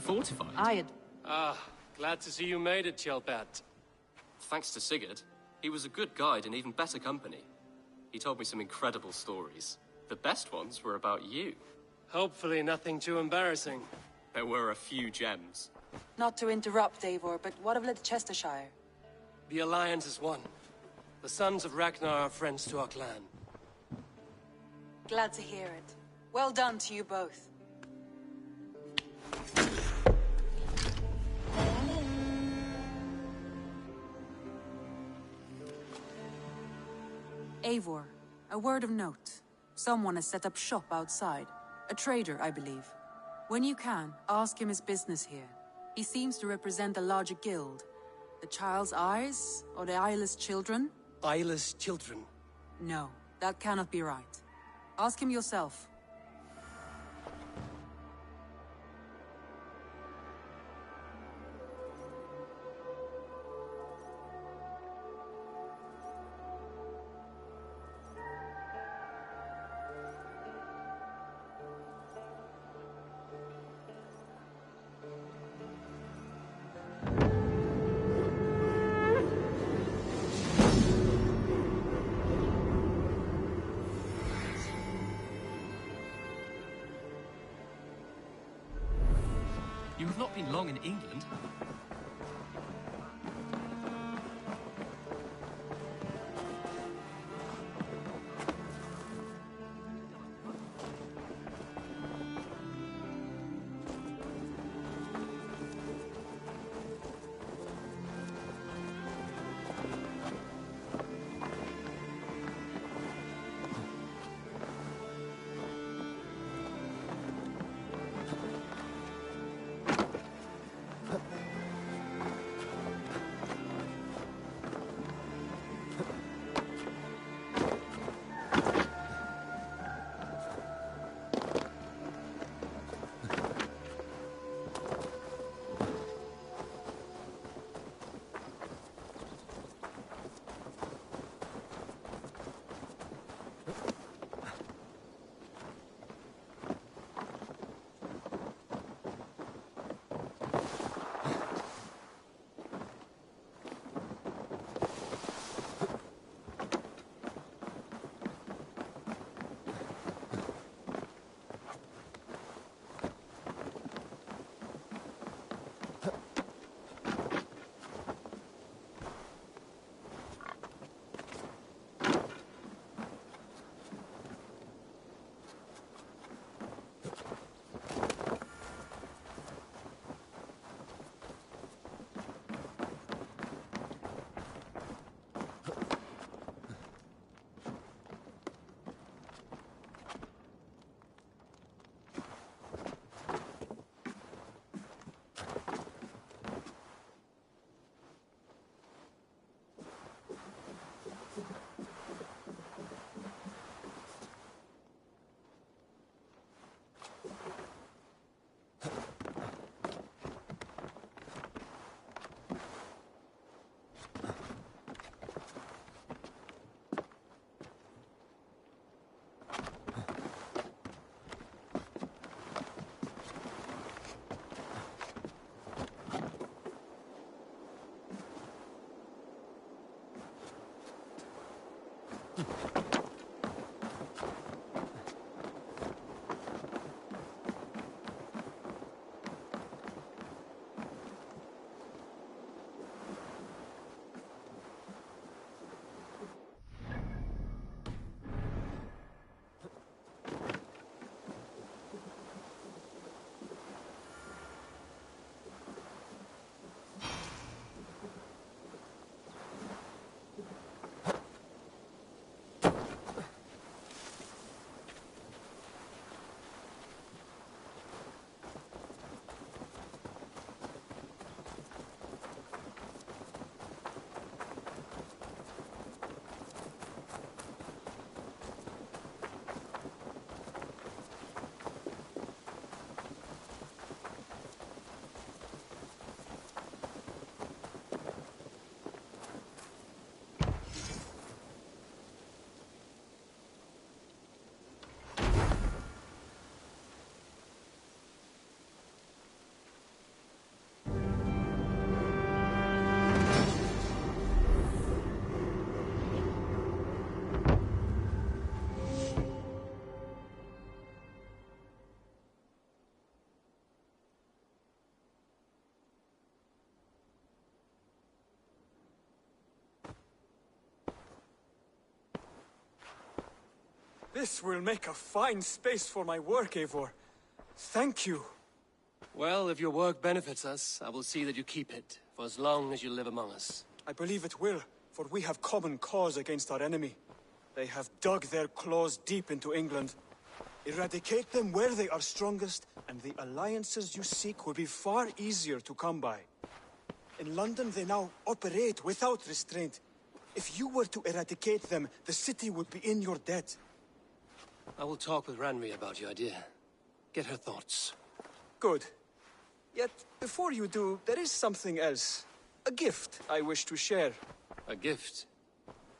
fortified. Glad to see you made it, Kjellbat. Thanks to Sigurd. He was a good guide and even better company. He told me some incredible stories. The best ones were about you. Hopefully nothing too embarrassing. There were a few gems. Not to interrupt, Eivor, but what of Leicestershire? The Alliance is one. The sons of Ragnar are friends to our clan. Glad to hear it. Well done to you both. Eivor, a word of note. Someone has set up shop outside. A trader, I believe. When you can, ask him his business here. He seems to represent a larger guild. The Child's Eyes, or the Eyeless Children? Eyeless children? No, that cannot be right. Ask him yourself. You have not been long in England. This will make a fine space for my work, Eivor. Thank you. Well, if your work benefits us, I will see that you keep it, for as long as you live among us. I believe it will, for we have common cause against our enemy. They have dug their claws deep into England. Eradicate them where they are strongest, and the alliances you seek will be far easier to come by. In London, they now operate without restraint. If you were to eradicate them, the city would be in your debt. I will talk with Ranri about your idea. Get her thoughts. Good. Yet, before you do, there is something else. A gift I wish to share. A gift?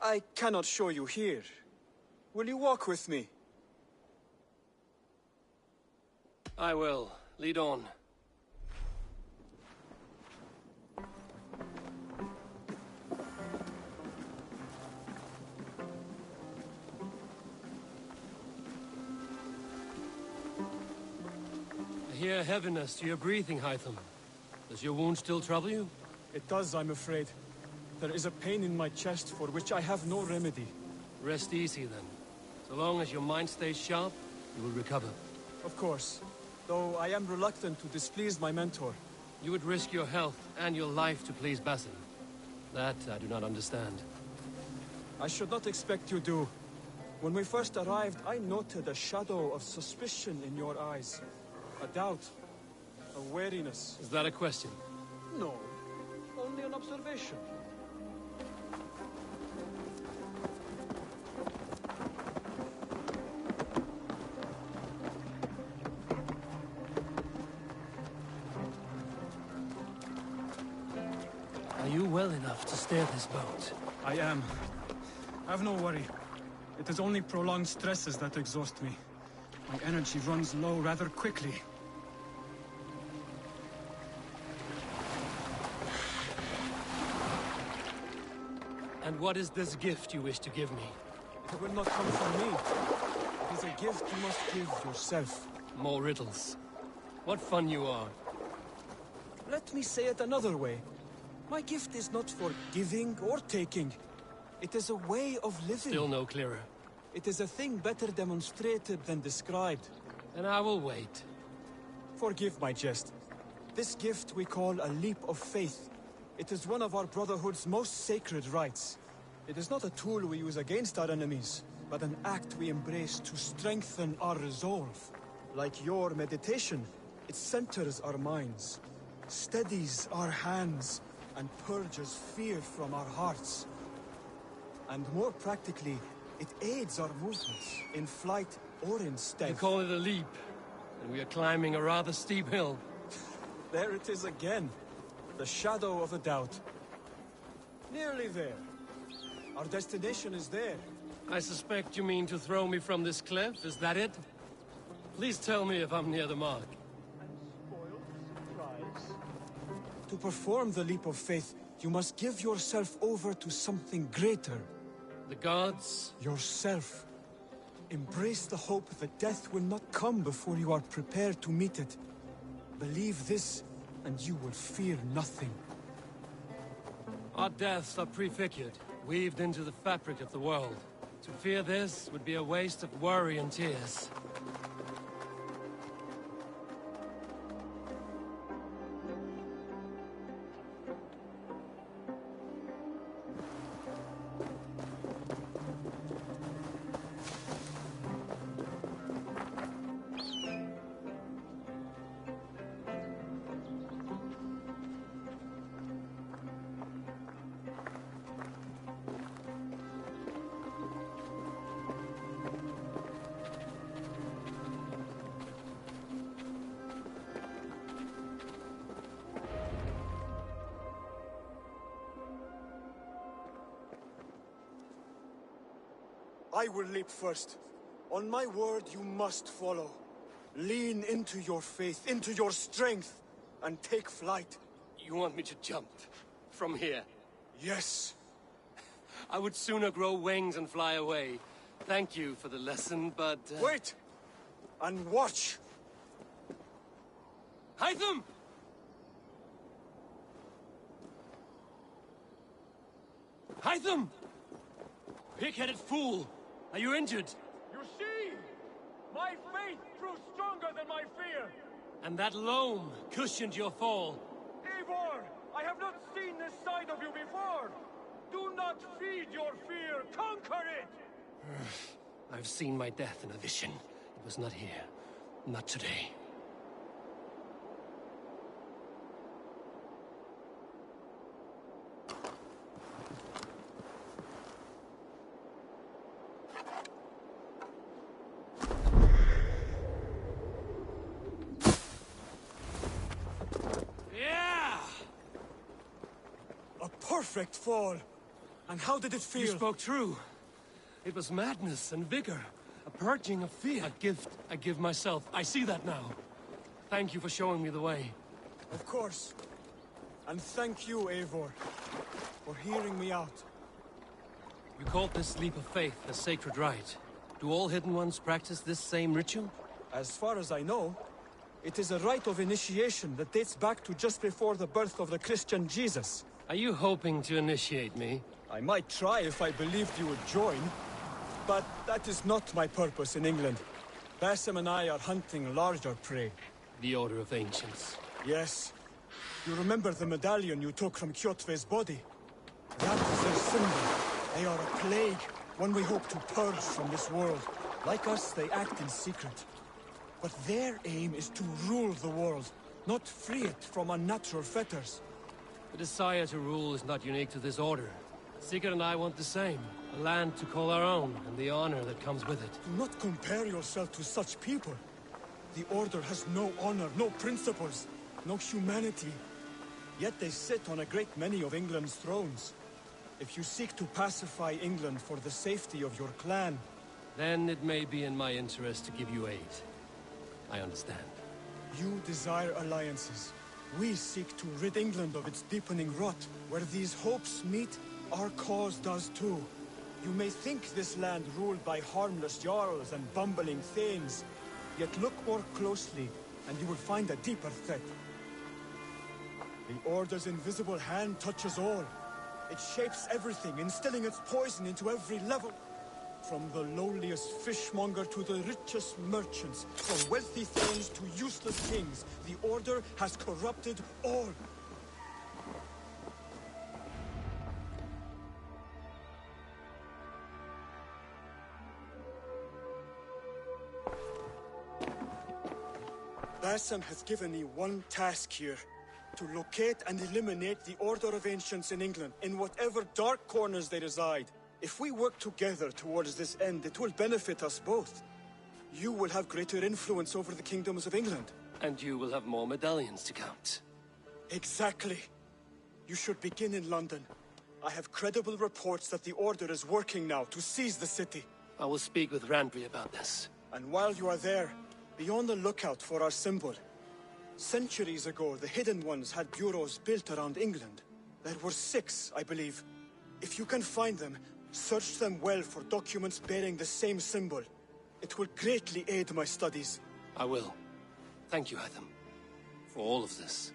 I cannot show you here. Will you walk with me? I will. Lead on. I hear heaviness to your breathing, Hytham. Does your wound still trouble you? It does, I'm afraid. There is a pain in my chest for which I have no remedy. Rest easy, then. So long as your mind stays sharp, you will recover. Of course. Though I am reluctant to displease my mentor. You would risk your health and your life to please Basim. That I do not understand. I should not expect you do. When we first arrived, I noted a shadow of suspicion in your eyes. A doubt. A wariness. Is that a question? No. Only an observation. Are you well enough to steer this boat? I am. Have no worry. It is only prolonged stresses that exhaust me. My energy runs low rather quickly. And what is this gift you wish to give me? It will not come from me. It is a gift you must give yourself. More riddles. What fun you are. Let me say it another way. My gift is not for giving or taking. It is a way of living. Still no clearer. It is a thing better demonstrated than described. And I will wait. Forgive my jest. This gift we call a leap of faith. It is one of our Brotherhood's most sacred rites. It is not a tool we use against our enemies, but an act we embrace to strengthen our resolve. Like your meditation, it centers our minds, steadies our hands, and purges fear from our hearts. And more practically, it aids our movements, in flight or in stealth. You call it a leap, and we are climbing a rather steep hill. There it is again. The shadow of a doubt. Nearly there. Our destination is there. I suspect you mean to throw me from this cliff, is that it? Please tell me if I'm near the mark. To perform the leap of faith, you must give yourself over to something greater. The gods? Yourself. Embrace the hope that death will not come before you are prepared to meet it. Believe this, and you will fear nothing. Our deaths are prefigured, weaved into the fabric of the world. To fear this would be a waste of worry and tears. I will leap first. On my word, you must follow. Lean into your faith, into your strength, and take flight. You want me to jump? From here? Yes. I would sooner grow wings and fly away. Thank you for the lesson, but... Wait! And watch! Hytham! Hytham! Pig-headed fool! Are you injured? You see? My faith proved stronger than my fear! And that loam cushioned your fall. Eivor! I have not seen this side of you before! Do not feed your fear! Conquer it! I've seen my death in a vision. It was not here. Not today. Perfect fall! And how did it feel? You spoke true. It was madness and vigor. A purging of fear. A gift I give myself. I see that now. Thank you for showing me the way. Of course. And thank you, Eivor, for hearing me out. You called this leap of faith a sacred rite. Do all Hidden Ones practice this same ritual? As far as I know, it is a rite of initiation that dates back to just before the birth of the Christian Jesus. Are you hoping to initiate me? I might try if I believed you would join. But that is not my purpose in England. Basim and I are hunting larger prey. The Order of Ancients. Yes. You remember the medallion you took from Kjotve's body? That is their symbol. They are a plague, one we hope to purge from this world. Like us, they act in secret. But their aim is to rule the world, not free it from unnatural fetters. The desire to rule is not unique to this order. Sigurd and I want the same. A land to call our own, and the honor that comes with it. Do not compare yourself to such people. The Order has no honor, no principles, no humanity. Yet they sit on a great many of England's thrones. If you seek to pacify England for the safety of your clan... Then it may be in my interest to give you aid. I understand. You desire alliances. We seek to rid England of its deepening rot. Where these hopes meet, our cause does too. You may think this land ruled by harmless jarls and bumbling thanes. Yet look more closely, and you will find a deeper threat. The Order's invisible hand touches all. It shapes everything, instilling its poison into every level. From the lowliest fishmonger to the richest merchants, from wealthy thanes to useless kings, the Order has corrupted all. Basim has given me one task here. To locate and eliminate the Order of Ancients in England, in whatever dark corners they reside. If we work together towards this end, it will benefit us both. You will have greater influence over the kingdoms of England. And you will have more medallions to count. Exactly. You should begin in London. I have credible reports that the Order is working now to seize the city. I will speak with Randri about this. And while you are there, be on the lookout for our symbol. Centuries ago, the Hidden Ones had bureaus built around England. There were 6, I believe. If you can find them, search them well for documents bearing the same symbol. It will greatly aid my studies. I will. Thank you, Hytham, for all of this.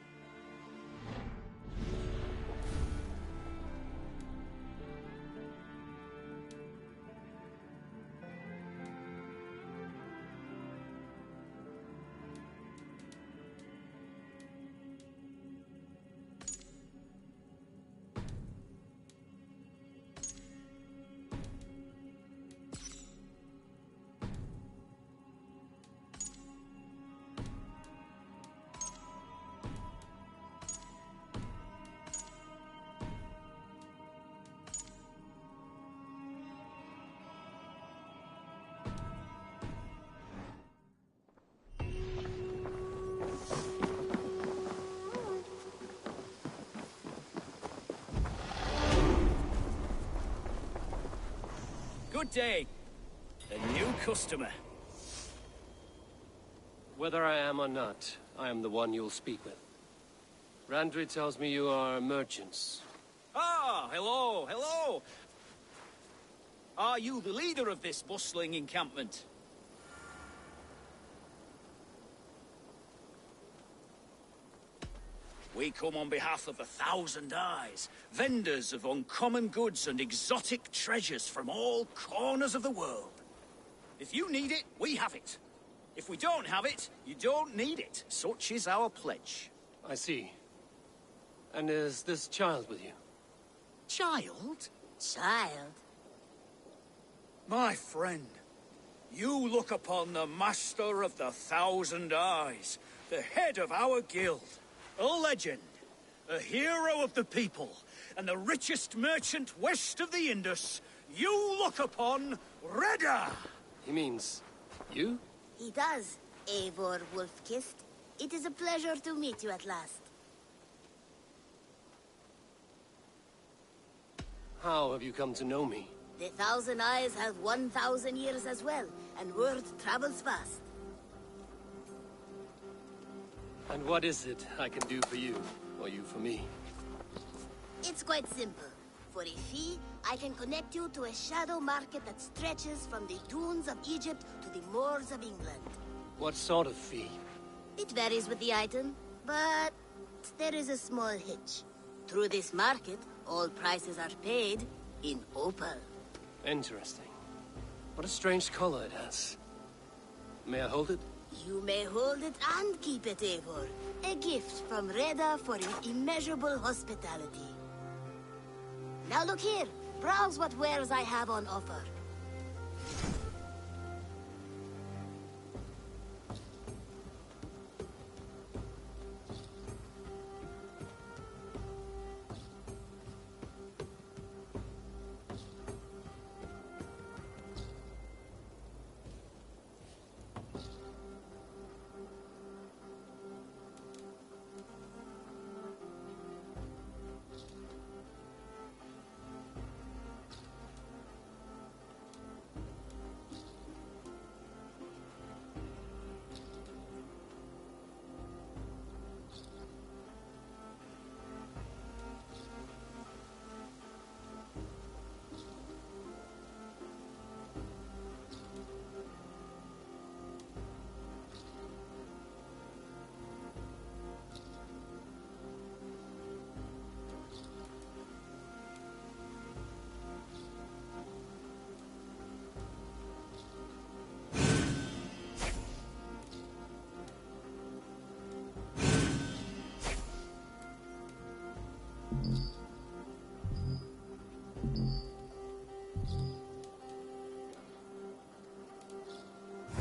Good day. A new customer. Whether I am or not, I am the one you'll speak with. Randri tells me you are merchants. Ah, hello, hello. Are you the leader of this bustling encampment? We come on behalf of 1,000 Eyes, vendors of uncommon goods and exotic treasures from all corners of the world. If you need it, we have it. If we don't have it, you don't need it. Such is our pledge. I see. And is this child with you? Child? Child? My friend, you look upon the Master of the Thousand Eyes, the head of our guild, a legend, a hero of the people, and the richest merchant west of the Indus. You look upon Reda! He means... you? He does, Eivor Wolf-Kissed. It is a pleasure to meet you at last. How have you come to know me? The Thousand Eyes have 1,000 years as well, and word travels fast. And what is it I can do for you, or you for me? It's quite simple. For a fee, I can connect you to a shadow market that stretches from the dunes of Egypt to the moors of England. What sort of fee? It varies with the item, but there is a small hitch. Through this market, all prices are paid in opal. Interesting. What a strange color it has. May I hold it? You may hold it and keep it, Eivor. A gift from Reda for your immeasurable hospitality. Now look here. Browse what wares I have on offer.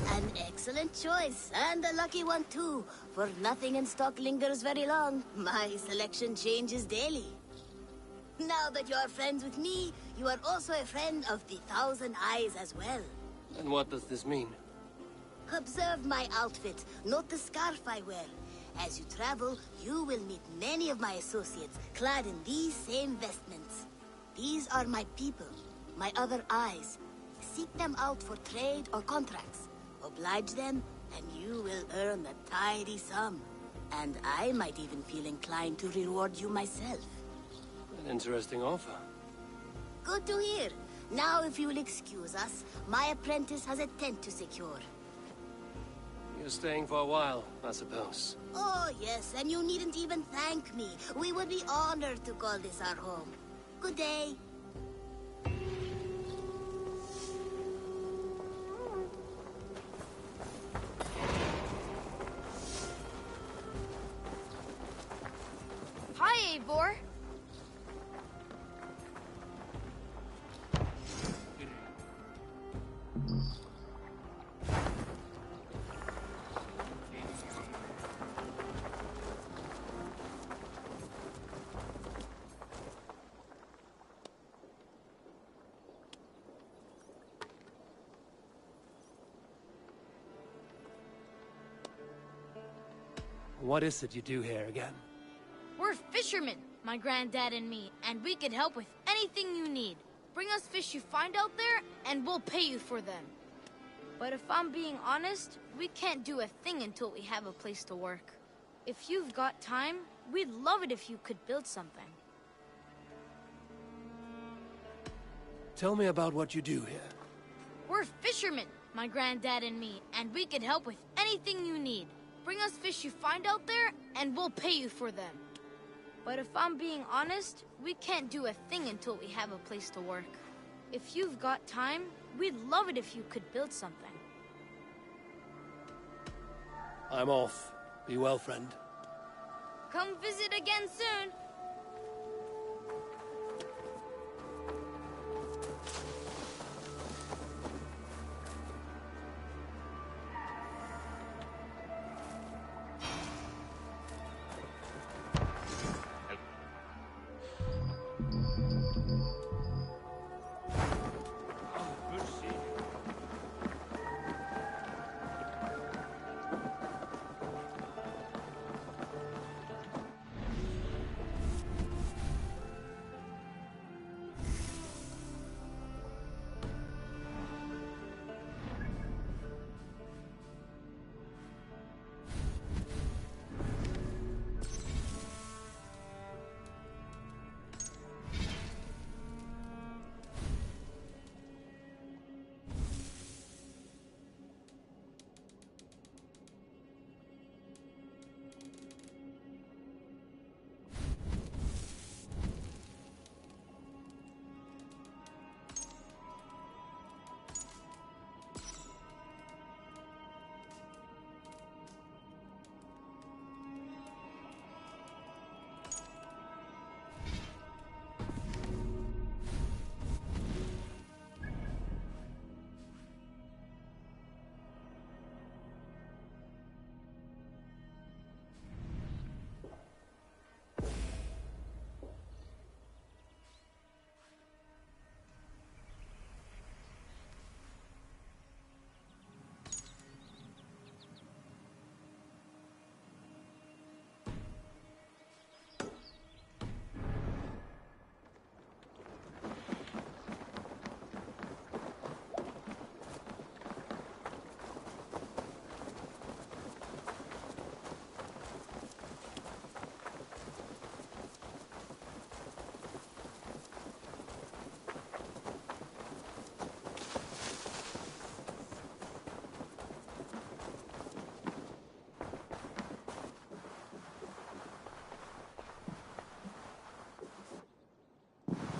An excellent choice, and a lucky one too, for nothing in stock lingers very long. My selection changes daily. Now that you are friends with me, you are also a friend of the Thousand Eyes as well. And what does this mean? Observe my outfit, note the scarf I wear. As you travel, you will meet many of my associates, clad in these same vestments. These are my people, my other eyes. Seek them out for trade or contracts. Oblige them, and you will earn a tidy sum. And I might even feel inclined to reward you myself. An interesting offer. Good to hear. Now, if you will excuse us, my apprentice has a tent to secure. You're staying for a while, I suppose. Oh, yes, and you needn't even thank me. We would be honored to call this our home. Good day. Hi, Eivor. What is it you do here again? We're fishermen, my granddad and me, and we can help with anything you need. Bring us fish you find out there, and we'll pay you for them. But if I'm being honest, we can't do a thing until we have a place to work. If you've got time, we'd love it if you could build something. Tell me about what you do here. We're fishermen, my granddad and me, and we can help with anything you need. Bring us fish you find out there, and we'll pay you for them. But if I'm being honest, we can't do a thing until we have a place to work. If you've got time, we'd love it if you could build something. I'm off. Be well, friend. Come visit again soon.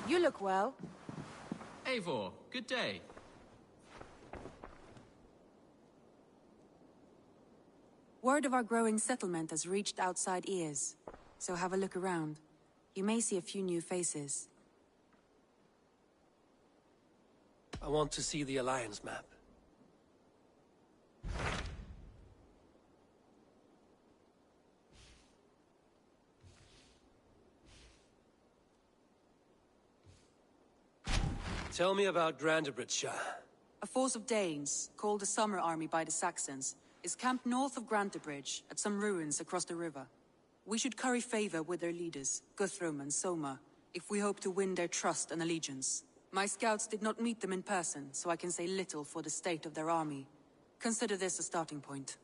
You look well. Eivor, good day. Word of our growing settlement has reached outside ears, so have a look around. You may see a few new faces. I want to see the Alliance map. Tell me about Grantebridgeshire. A force of Danes, called the Summer Army by the Saxons, is camped north of Grantebridge at some ruins across the river. We should curry favor with their leaders, Guthrum and Soma, if we hope to win their trust and allegiance. My scouts did not meet them in person, so I can say little for the state of their army. Consider this a starting point.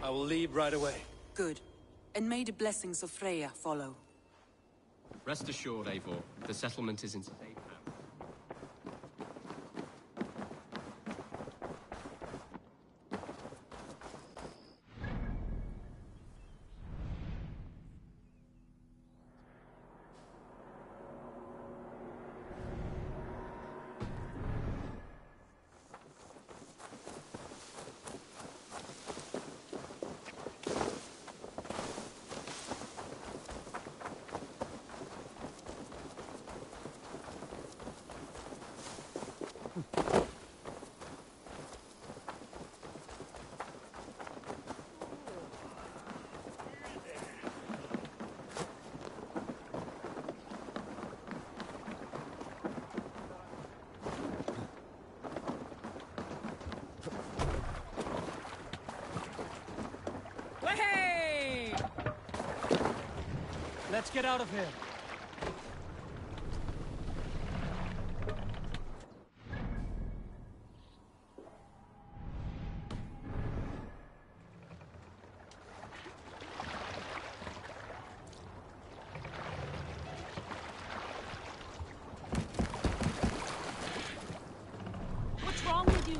I will leave right away. Good. And may the blessings of Freya follow. Rest assured, Eivor, the settlement is in safe hands. Let's get out of here. What's wrong with you?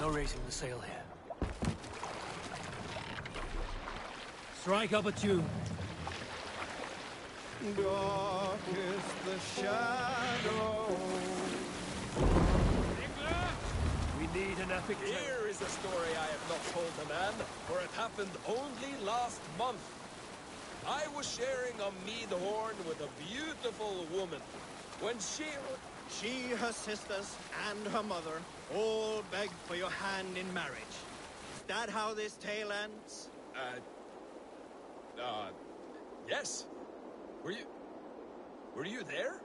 No raising the sail here. Strike up a tune. Dark is the shadow. We need an epic tale. Here is a story I have not told a man, for it happened only last month. I was sharing a mead horn with a beautiful woman. When She, her sisters, and her mother all begged for your hand in marriage. Is that how this tale ends? Yes. Were you there?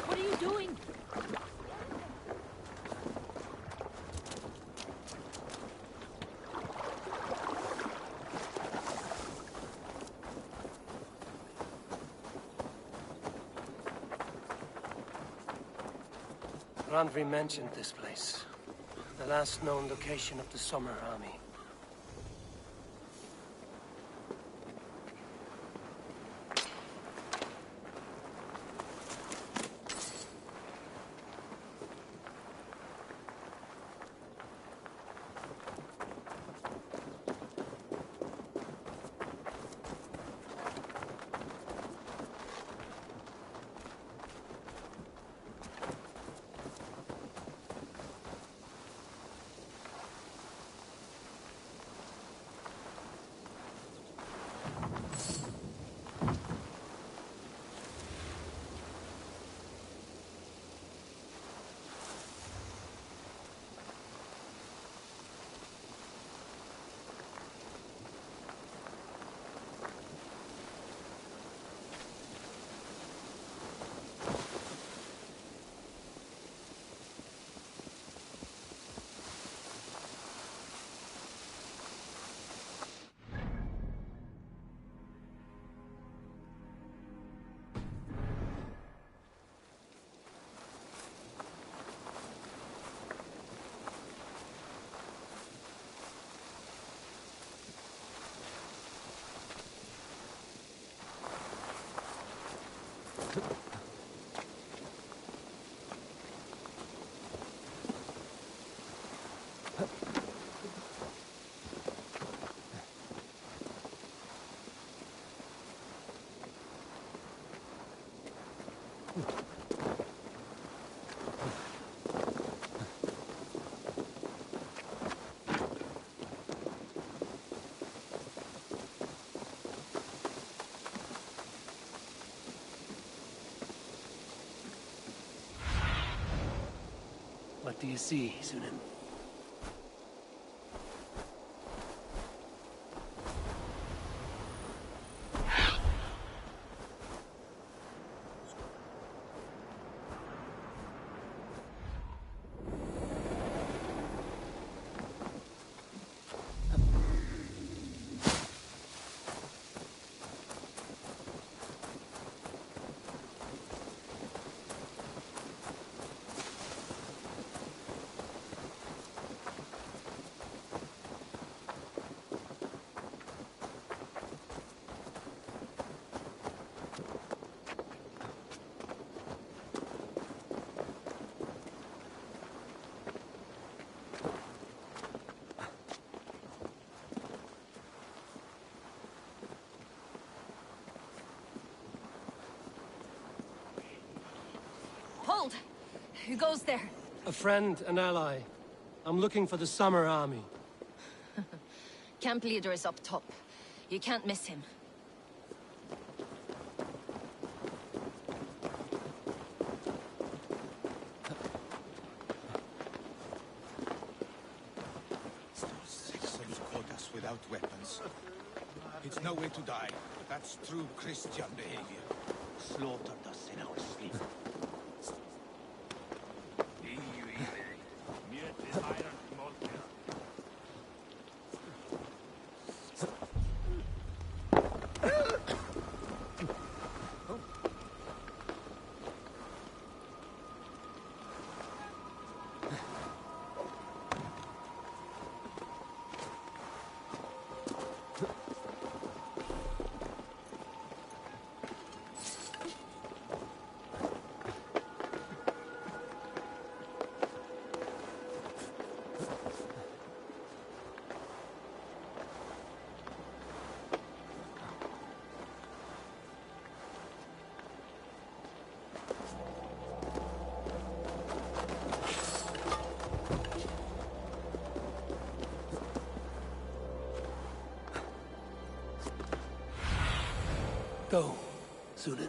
What are you doing? Randvi mentioned this place. The last known location of the Summer Army. What do you see, Sunan? Hold! Who goes there? A friend, an ally. I'm looking for the Summer Army. Camp leader is up top. You can't miss him. Saxons caught us without weapons. It's no way to die. That's true Christian behavior. Slaughtered us in our sleep. Go, Sunan.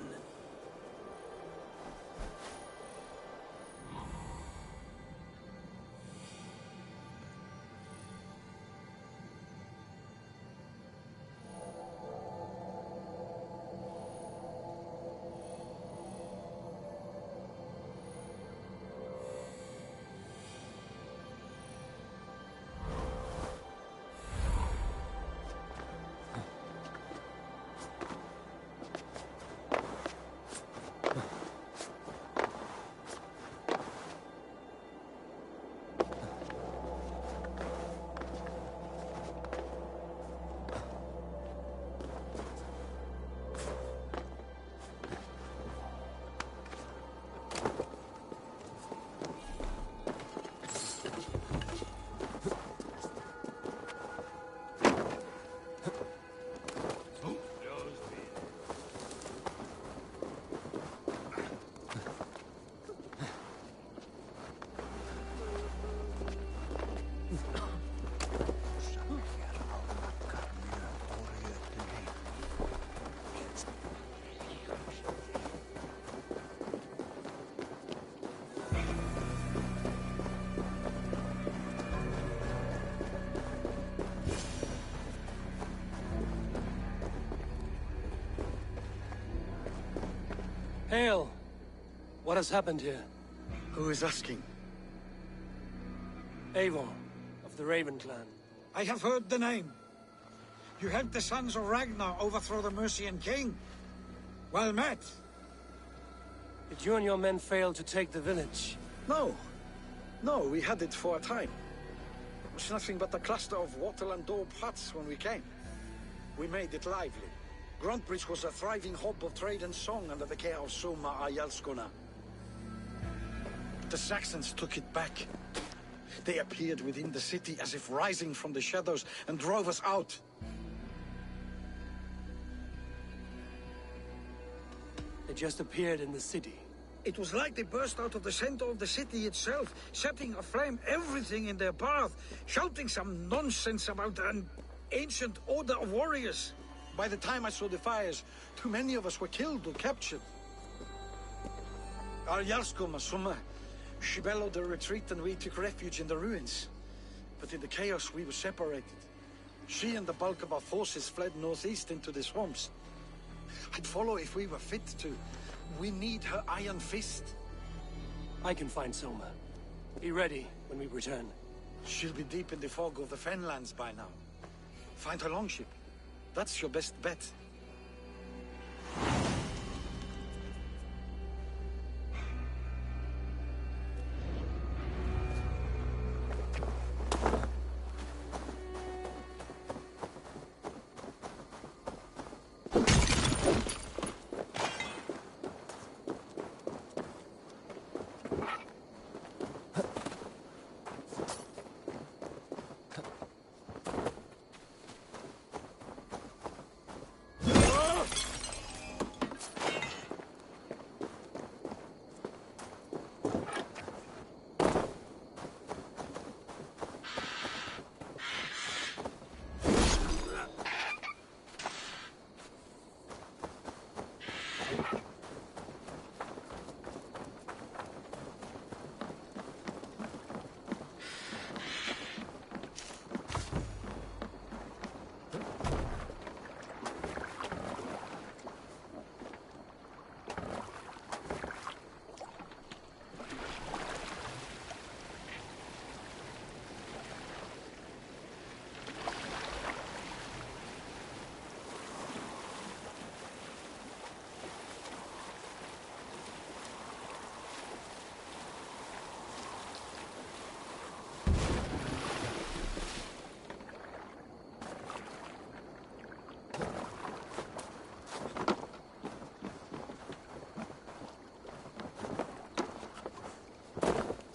Hail! What has happened here? Who is asking? Eivor, of the Raven clan. I have heard the name. You helped the sons of Ragnar overthrow the Mercian king. Well met. Did you and your men fail to take the village? No. No, we had it for a time. It was nothing but a cluster of wattle and daub huts when we came. We made it lively. Gruntbridge was a thriving hub of trade and song under the care of Soma Ayalskona. But the Saxons took it back. They appeared within the city as if rising from the shadows and drove us out. They just appeared in the city. It was like they burst out of the center of the city itself, setting aflame everything in their path, shouting some nonsense about an ancient order of warriors. By the time I saw the fires, too many of us were killed or captured. Our Yarskoma, Soma, she bellowed a retreat and we took refuge in the ruins. But in the chaos we were separated. She and the bulk of our forces fled northeast into the swamps. I'd follow if we were fit to. We need her iron fist. I can find Soma. Be ready when we return. She'll be deep in the fog of the Fenlands by now. Find her longship. That's your best bet.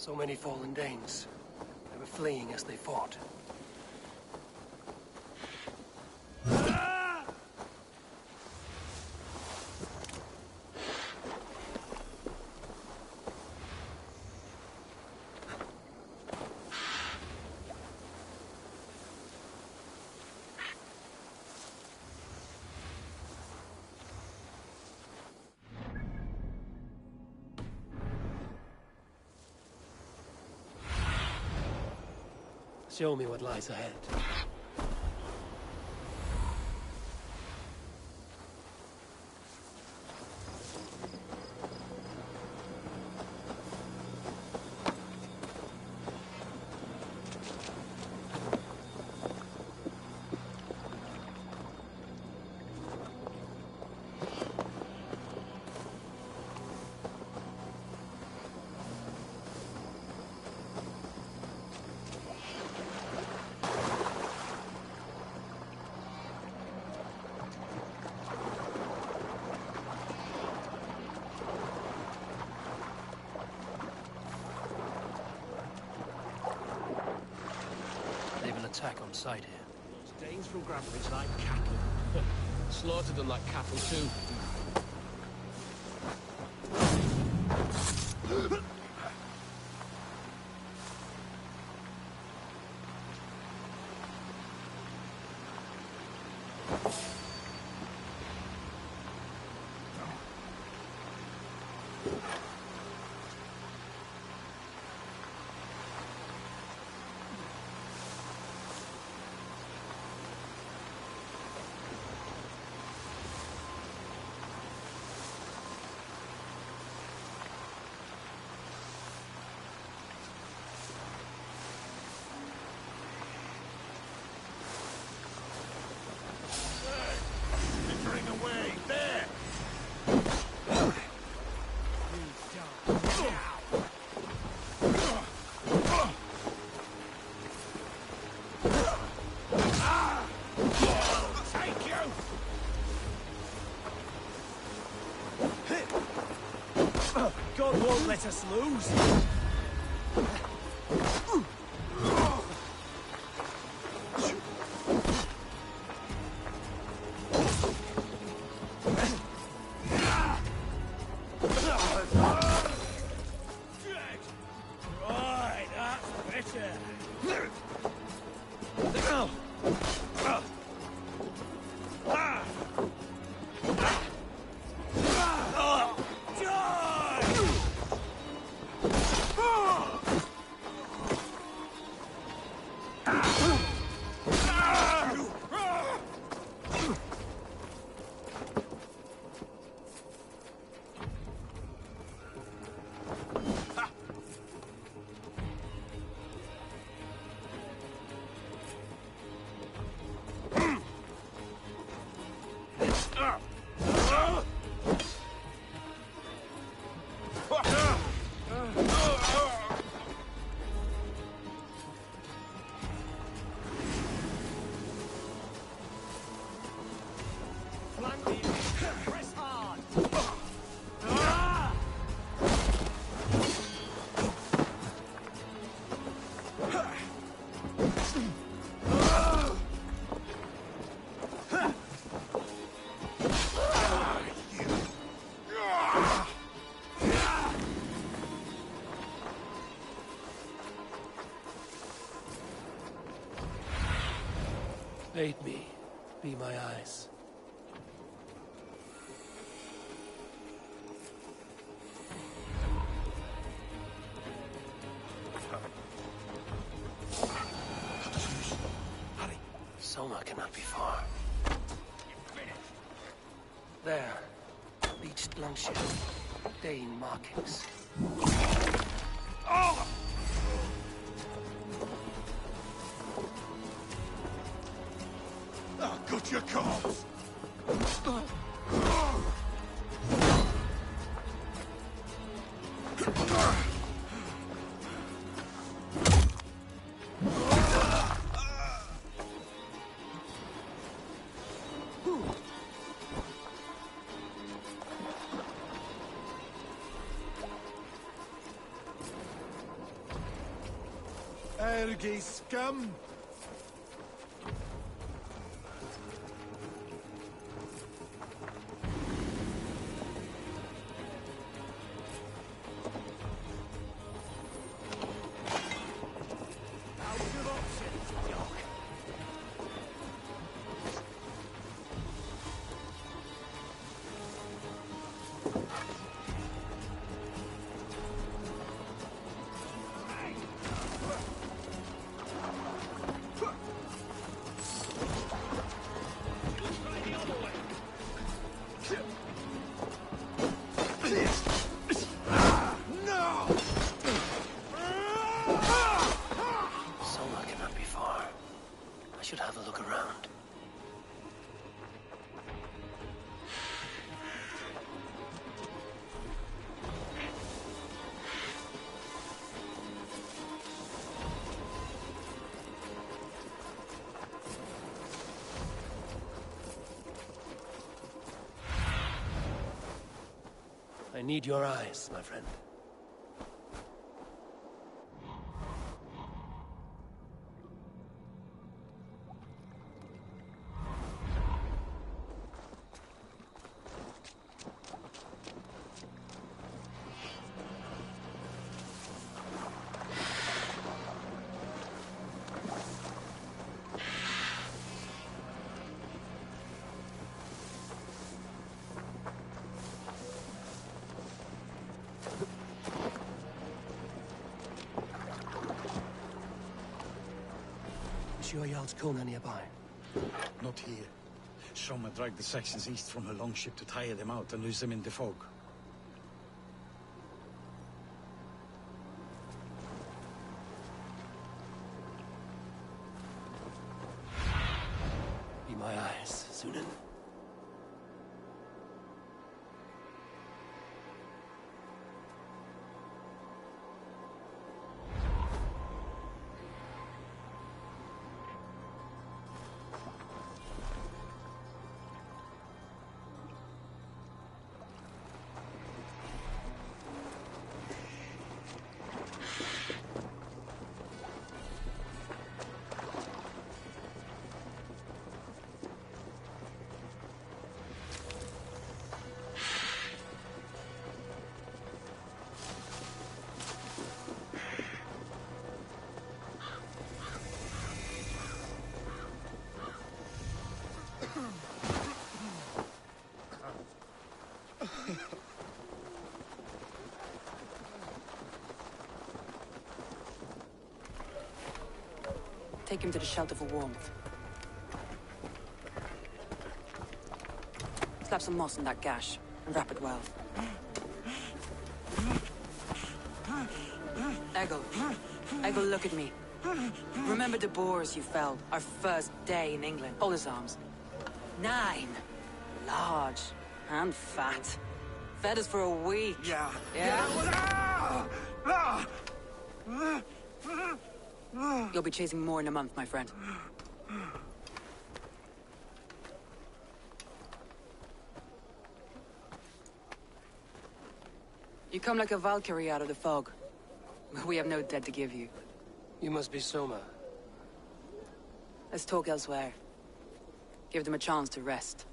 So many fallen Danes. They were fleeing as they fought. Show me what lies ahead. Attack on sight here. Those Danes from Grandbridge like cattle. Slaughtered them like cattle too. God won't let us lose. Right, that's better. Aid me. Be my eyes. Soma cannot be far. There. Beached longship. Dane markings. Oh! I'll cut your corpse! Svergi scum! Soma cannot be far. I should have a look around. I need your eyes, my friend. Is your Jarl's Kona nearby? Not here. Soma dragged the Saxons east from her longship to tire them out and lose them in the fog. Be my eyes, Sunan. Take him to the shelter for warmth. Slap some moss in that gash, and wrap it well. Eggle, look at me. Remember the boars you felled, our first day in England? Hold his arms. 9. Large. And fat. Fed us for a week. Yeah. You'll be chasing more in a month, my friend. You come like a Valkyrie out of the fog. We have no dead to give you. You must be Soma. Let's talk elsewhere. Give them a chance to rest.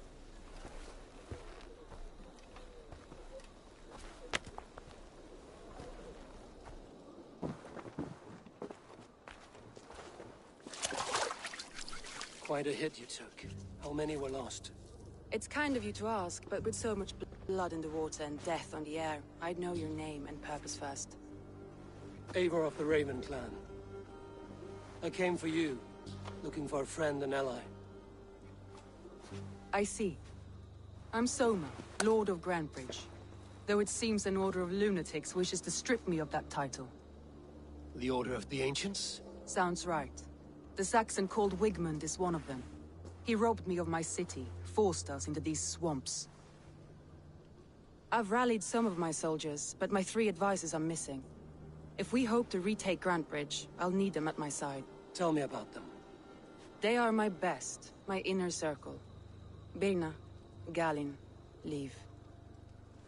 Quite a hit you took. How many were lost? It's kind of you to ask, but with so much blood in the water and death on the air, I'd know your name and purpose first. Eivor of the Raven clan. I came for you, looking for a friend and ally. I see. I'm Soma, Lord of Grantebridge. Though it seems an order of lunatics wishes to strip me of that title. The Order of the Ancients? Sounds right. The Saxon called Wigmund is one of them. He robbed me of my city, forced us into these swamps. I've rallied some of my soldiers, but my 3 advisors are missing. If we hope to retake Grantebridge, I'll need them at my side. Tell me about them. They are my best, my inner circle. Birna, Galin, Liv.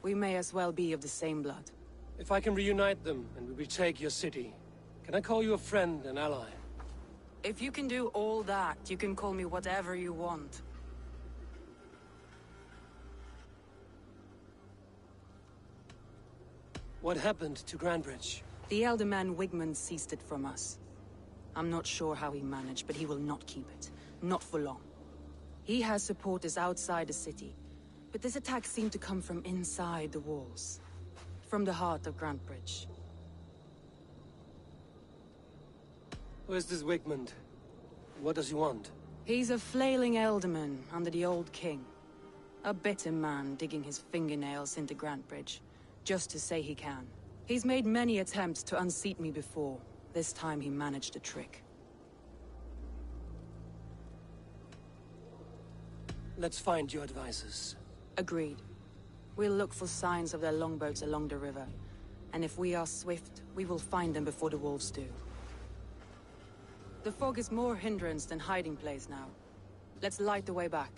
We may as well be of the same blood. If I can reunite them and we retake your city, Can I call you a friend and ally? If you can do all that, you can call me whatever you want. What happened to Grandbridge? The elder man Wigmund seized it from us. I'm not sure how he managed, but he will not keep it. Not for long. He has supporters outside the city, but this attack seemed to come from inside the walls. From the heart of Grandbridge. Who is this Wigmund? What does he want? He's a flailing elderman under the old king. A bitter man digging his fingernails into Grantbridge, just to say he can. He's made many attempts to unseat me before. This time he managed a trick. Let's find your advisors. Agreed. We'll look for signs of their longboats along the river. And if we are swift, we will find them before the wolves do. The fog is more hindrance than hiding place now. Let's light the way back.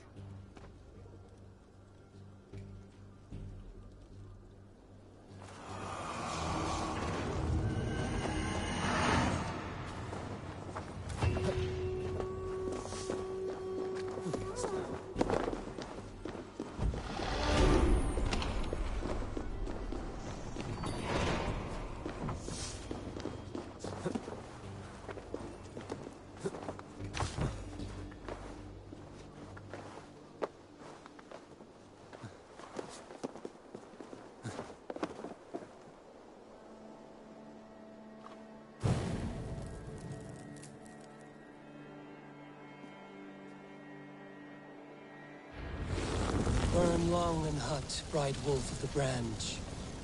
Burn long and hot, bright wolf of the branch,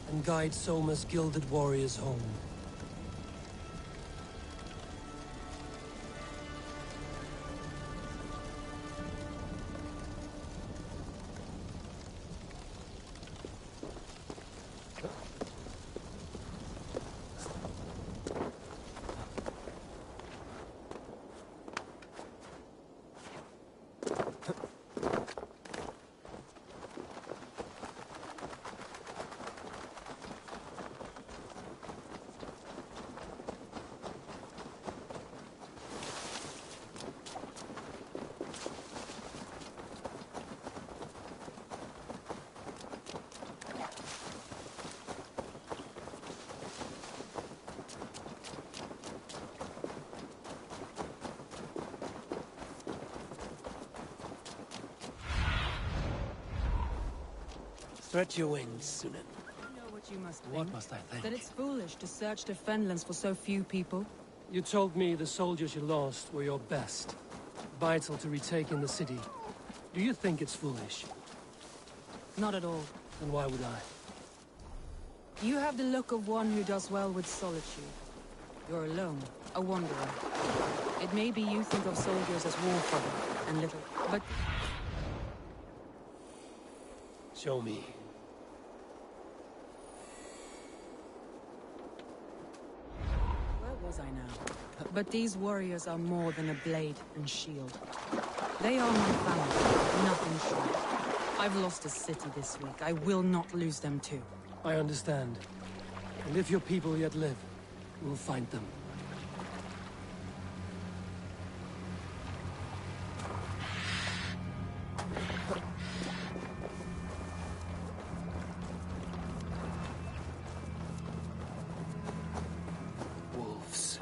and guide Soma's gilded warriors home. Stretch your wings, Sunan. You know what you must think. What must I think? That it's foolish to search the Fenlands for so few people. You told me the soldiers you lost were your best. Vital to retaking the city. Do you think it's foolish? Not at all. Then why would I? You have the look of one who does well with solitude. You're alone, a wanderer. It may be you think of soldiers as war fodder and little, but... Show me. Where was I now? But these warriors are more than a blade and shield. They are my family, nothing short. I've lost a city this week. I will not lose them too. I understand. And if your people yet live, we'll find them. Wolves.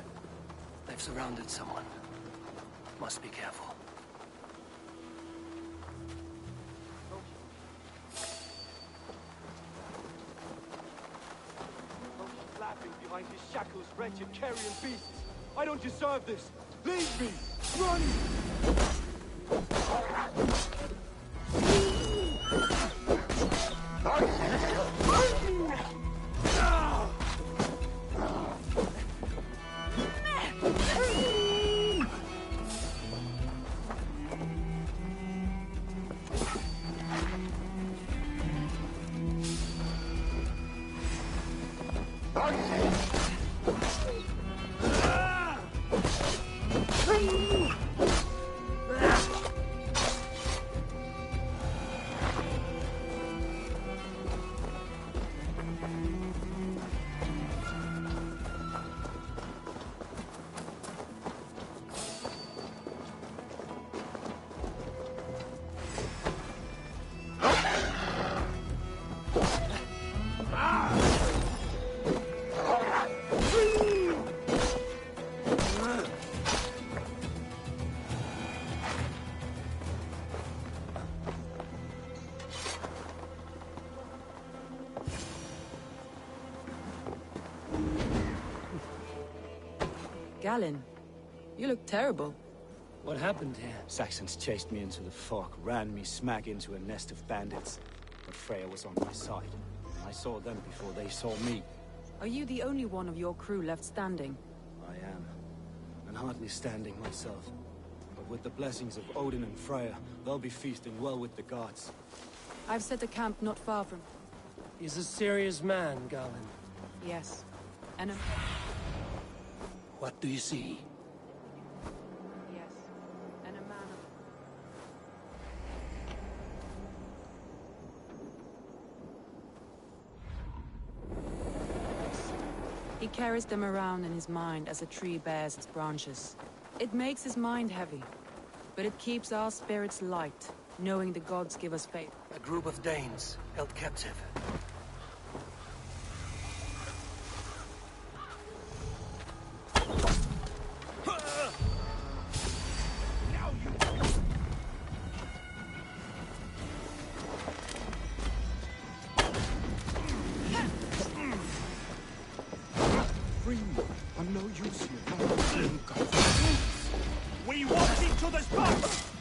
They've surrounded someone. Must be careful. Laughing behind his shackles, wretched carrion beasts. I don't deserve this. Leave me! Run! Galen, you look terrible. What happened here? Saxons chased me into the fog, ran me smack into a nest of bandits. But Freya was on my side. I saw them before they saw me. Are you the only one of your crew left standing? I am. And hardly standing myself. But with the blessings of Odin and Freya, they'll be feasting well with the gods. I've set a camp not far from... He's a serious man, Galen. Yes. And a... What do you see? Yes. And a man of... He carries them around in his mind as a tree bears its branches. It makes his mind heavy, but it keeps our spirits light, knowing the gods give us faith. A group of Danes held captive. I'm no use here. We want each other's backs!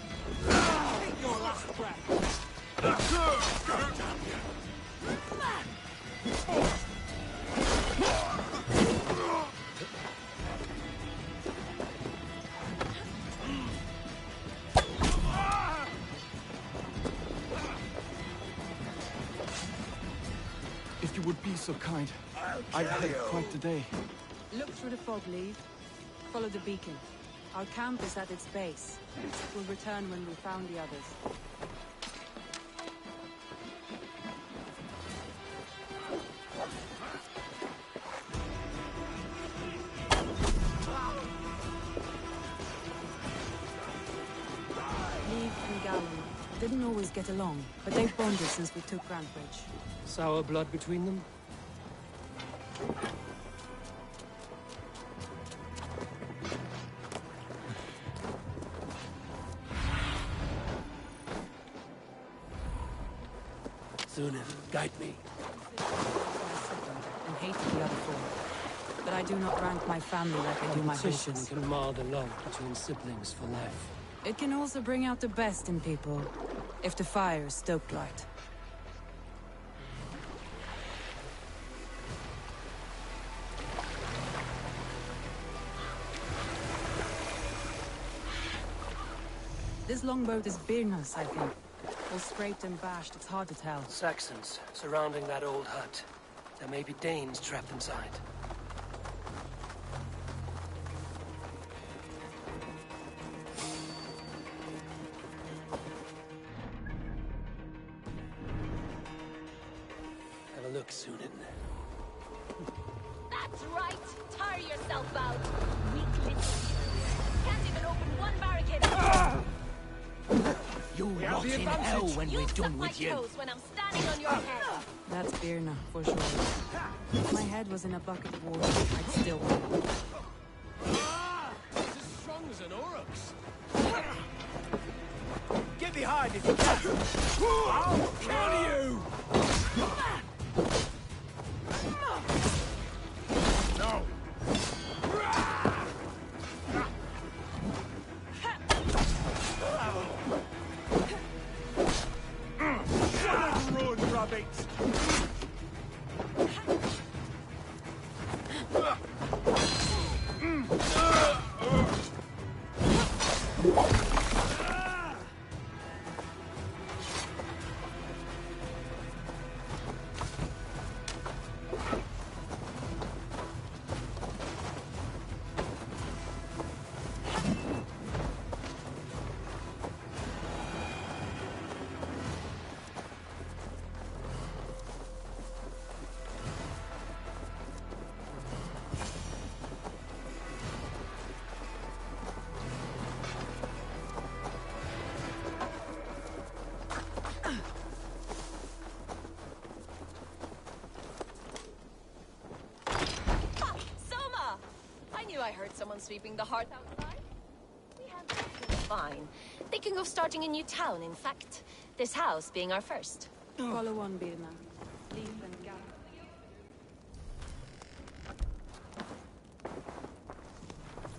Take your last breath! If you would be so kind, I've had quite the day. Look through the fog, Lee. Follow the beacon. Our camp is at its base. We'll return when we've found the others. Leave and Galen didn't always get along, but they've bonded since we took Grantbridge. Sour blood between them? Sunan, guide me. And hated the other four. But I do not rank my family like I do my Competition horses. can mar the love between siblings for life. It can also bring out the best in people, if the fire is stoked right. This longboat is Birna's, I think. All scraped and bashed, it's hard to tell. Saxons surrounding that old hut. There may be Danes trapped inside. Have a look, Sunan. That's right! Tire yourself out! Weak little... Can't even open one barricade! You'll rot in hell when we're done with you. When I'm standing on your head. That's Birna, for sure. If my head was in a bucket of water, I'd still win. He's as strong as an oryx. Get behind if you can! I'll kill you! No! Road rabbit! I heard someone sweeping the hearth outside. We have fine. Thinking of starting a new town, in fact. This house being our first. Follow on, Birna. Leave and gather. Come. 'Cause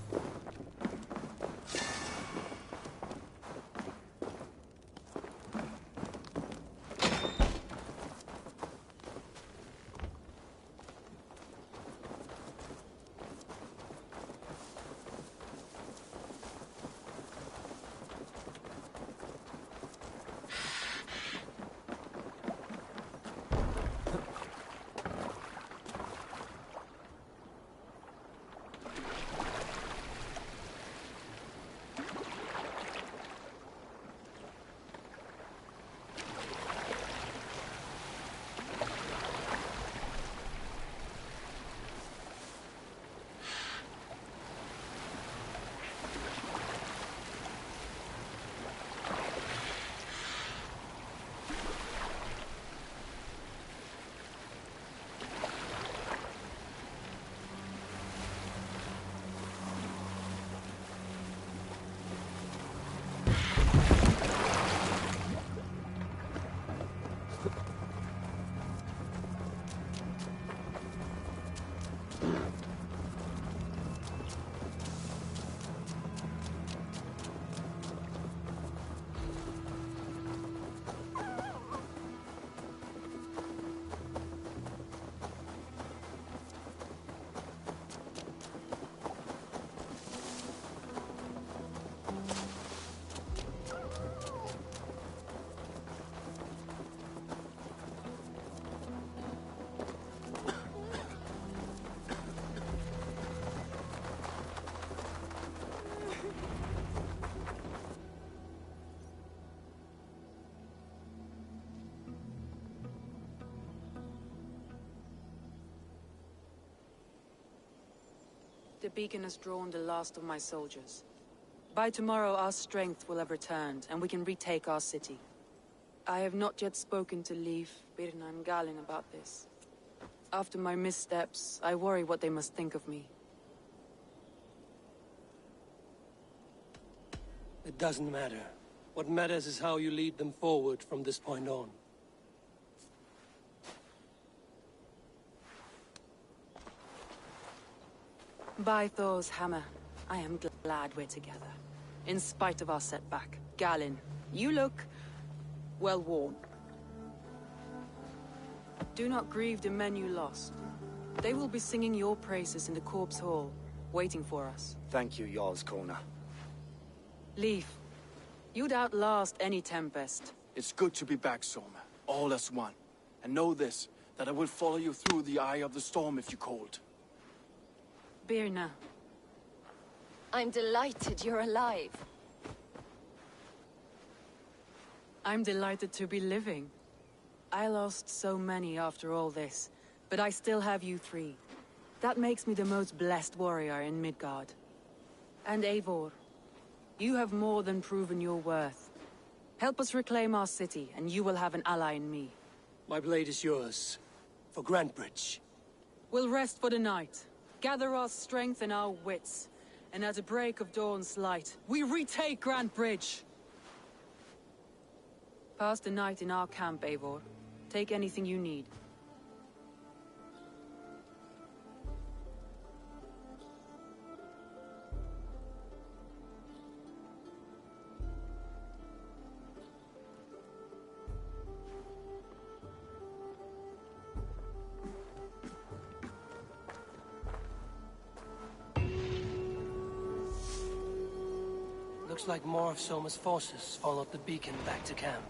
The beacon has drawn the last of my soldiers. By tomorrow, our strength will have returned, and we can retake our city. I have not yet spoken to Leif, Birna, and Galin about this. After my missteps, I worry what they must think of me. It doesn't matter. What matters is how you lead them forward from this point on. By Thor's hammer, I am glad we're together. In spite of our setback. Galin, you look... well worn. Do not grieve the men you lost. They will be singing your praises in the Corpse Hall, waiting for us. Thank you, Jarl's Kona. Leif, you'd outlast any tempest. It's good to be back, Soma. All as one. And know this, that I will follow you through the eye of the storm if you called. Birna. I'm delighted you're alive. I'm delighted to be living. I lost so many after all this, but I still have you three. That makes me the most blessed warrior in Midgard. And Eivor, you have more than proven your worth. Help us reclaim our city, and you will have an ally in me. My blade is yours. For Grantebridge. We'll rest for the night. Gather our strength and our wits. And at the break of dawn's light, we retake Grantebridge! Pass the night in our camp, Eivor. Take anything you need. Looks like more of Soma's forces followed the beacon back to camp.